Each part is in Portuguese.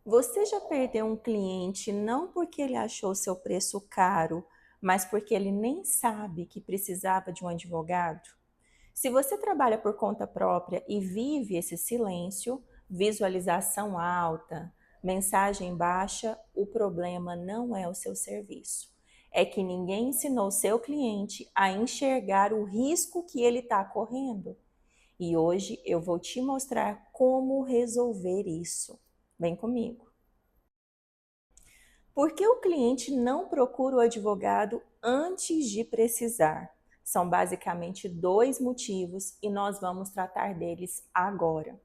Você já perdeu um cliente não porque ele achou seu preço caro, mas porque ele nem sabe que precisava de um advogado? Se você trabalha por conta própria e vive esse silêncio, visualização alta, mensagem baixa, o problema não é o seu serviço. É que ninguém ensinou seu cliente a enxergar o risco que ele está correndo. E hoje eu vou te mostrar como resolver isso. Vem comigo. Por que o cliente não procura o advogado antes de precisar? São basicamente dois motivos e nós vamos tratar deles agora.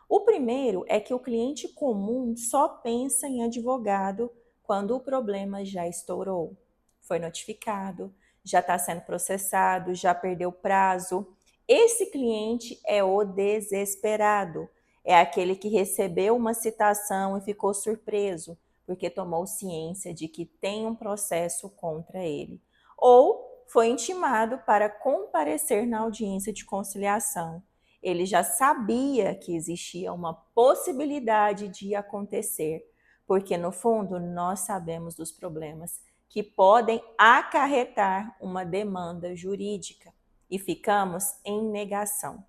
O primeiro é que o cliente comum só pensa em advogado quando o problema já estourou, foi notificado, já está sendo processado, já perdeu prazo. Esse cliente é o desesperado, é aquele que recebeu uma citação e ficou surpreso, porque tomou ciência de que tem um processo contra ele. Ou foi intimado para comparecer na audiência de conciliação. Ele já sabia que existia uma possibilidade de acontecer, porque no fundo nós sabemos dos problemas que podem acarretar uma demanda jurídica e ficamos em negação.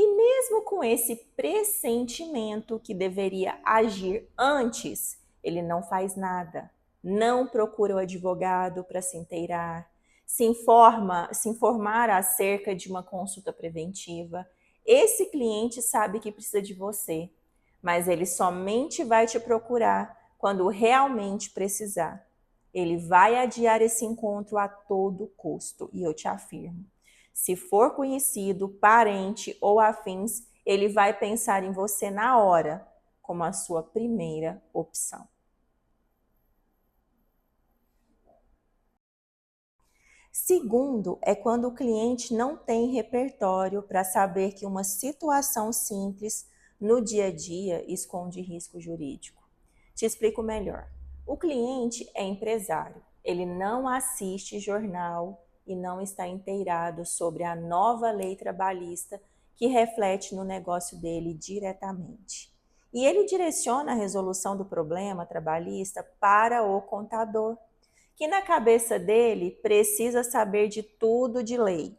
E mesmo com esse pressentimento que deveria agir antes, ele não faz nada, não procura o advogado para se inteirar, se informar acerca de uma consulta preventiva. Esse cliente sabe que precisa de você, mas ele somente vai te procurar quando realmente precisar. Ele vai adiar esse encontro a todo custo, e eu te afirmo. Se for conhecido, parente ou afins, ele vai pensar em você na hora, como a sua primeira opção. Segundo, é quando o cliente não tem repertório para saber que uma situação simples no dia a dia esconde risco jurídico. Te explico melhor. O cliente é empresário, ele não assiste jornal e não está inteirado sobre a nova lei trabalhista que reflete no negócio dele diretamente. E ele direciona a resolução do problema trabalhista para o contador, que na cabeça dele precisa saber de tudo de lei.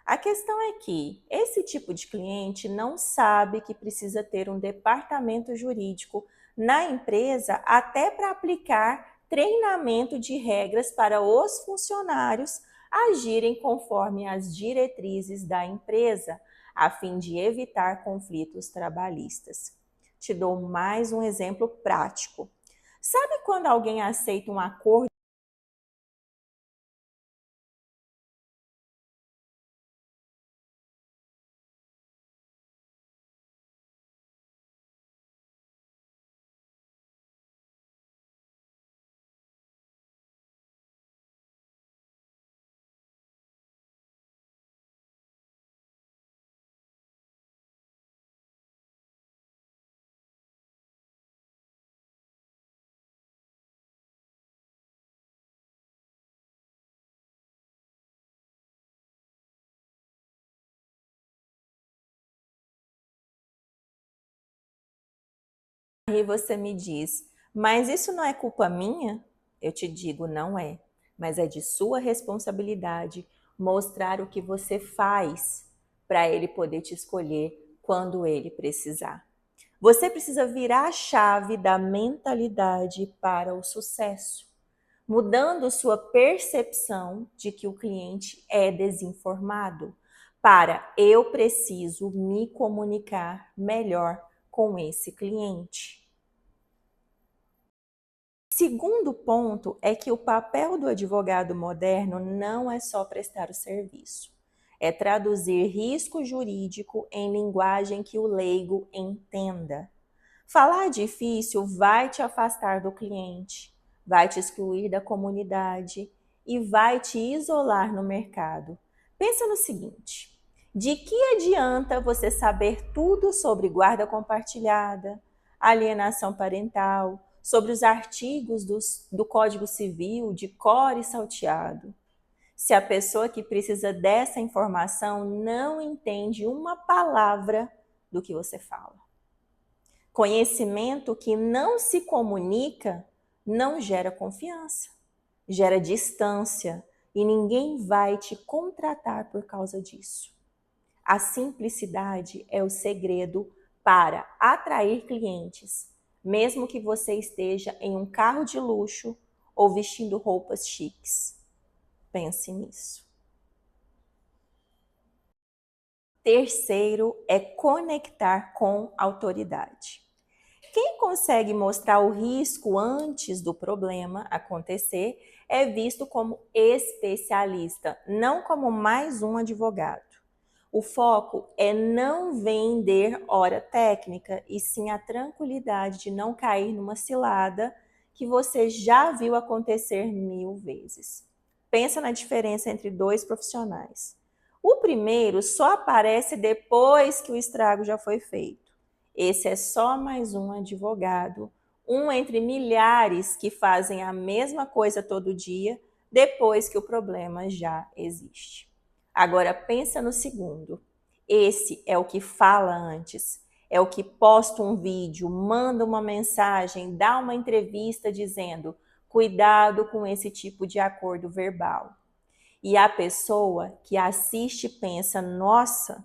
A questão é que esse tipo de cliente não sabe que precisa ter um departamento jurídico na empresa até para aplicar treinamento de regras para os funcionários agirem conforme as diretrizes da empresa, a fim de evitar conflitos trabalhistas. Te dou mais um exemplo prático. Sabe quando alguém aceita um acordo e você me diz, mas isso não é culpa minha? Eu te digo, não é, mas é de sua responsabilidade mostrar o que você faz para ele poder te escolher quando ele precisar. Você precisa virar a chave da mentalidade para o sucesso, mudando sua percepção de que o cliente é desinformado para eu preciso me comunicar melhor com esse cliente. Segundo ponto é que o papel do advogado moderno não é só prestar o serviço, é traduzir risco jurídico em linguagem que o leigo entenda. Falar difícil vai te afastar do cliente, vai te excluir da comunidade e vai te isolar no mercado. Pensa no seguinte: de que adianta você saber tudo sobre guarda compartilhada, alienação parental, sobre os artigos do Código Civil de cor e salteado, se a pessoa que precisa dessa informação não entende uma palavra do que você fala? Conhecimento que não se comunica não gera confiança, gera distância e ninguém vai te contratar por causa disso. A simplicidade é o segredo para atrair clientes, mesmo que você esteja em um carro de luxo ou vestindo roupas chiques. Pense nisso. Terceiro é conectar com autoridade. Quem consegue mostrar o risco antes do problema acontecer é visto como especialista, não como mais um advogado. O foco é não vender hora técnica, e sim a tranquilidade de não cair numa cilada que você já viu acontecer 1000 vezes. Pensa na diferença entre dois profissionais. O primeiro só aparece depois que o estrago já foi feito. Esse é só mais um advogado, um entre milhares que fazem a mesma coisa todo dia depois que o problema já existe. Agora pensa no segundo. Esse é o que fala antes, é o que posta um vídeo, manda uma mensagem, dá uma entrevista dizendo: cuidado com esse tipo de acordo verbal. E a pessoa que assiste pensa: nossa,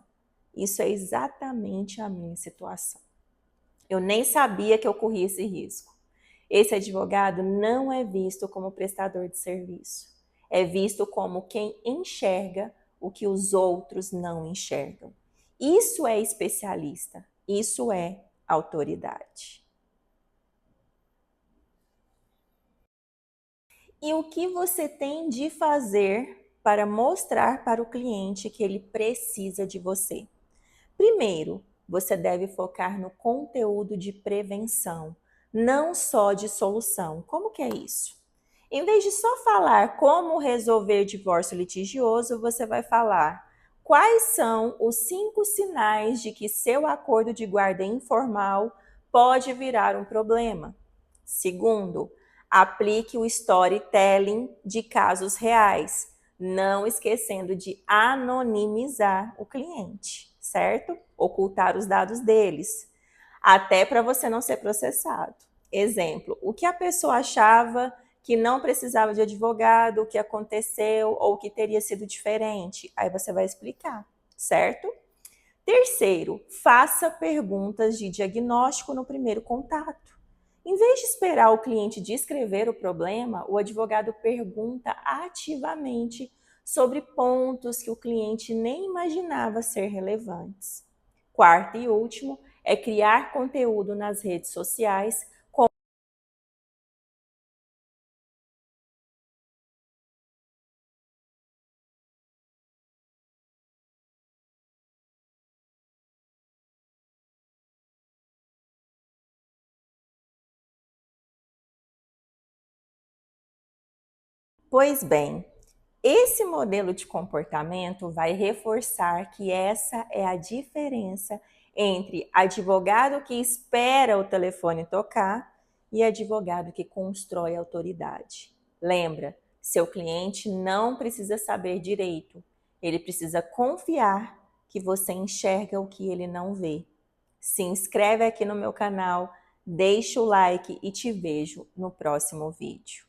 isso é exatamente a minha situação. Eu nem sabia que eu corria esse risco. Esse advogado não é visto como prestador de serviço. É visto como quem enxerga o que os outros não enxergam. Isso é especialista. Isso é autoridade. E o que você tem de fazer para mostrar para o cliente que ele precisa de você? Primeiro, você deve focar no conteúdo de prevenção, não só de solução. Como que é isso? Em vez de só falar como resolver divórcio litigioso, você vai falar quais são os 5 sinais de que seu acordo de guarda informal pode virar um problema. Segundo, aplique o storytelling de casos reais, não esquecendo de anonimizar o cliente, certo? Ocultar os dados deles, até para você não ser processado. Exemplo, o que a pessoa achava que não precisava de advogado, o que aconteceu ou o que teria sido diferente. Aí você vai explicar, certo? Terceiro, faça perguntas de diagnóstico no primeiro contato. Em vez de esperar o cliente descrever o problema, o advogado pergunta ativamente sobre pontos que o cliente nem imaginava ser relevantes. Quarto e último é criar conteúdo nas redes sociais. Pois bem, esse modelo de comportamento vai reforçar que essa é a diferença entre advogado que espera o telefone tocar e advogado que constrói autoridade. Lembra, seu cliente não precisa saber direito, ele precisa confiar que você enxerga o que ele não vê. Se inscreve aqui no meu canal, deixa o like e te vejo no próximo vídeo.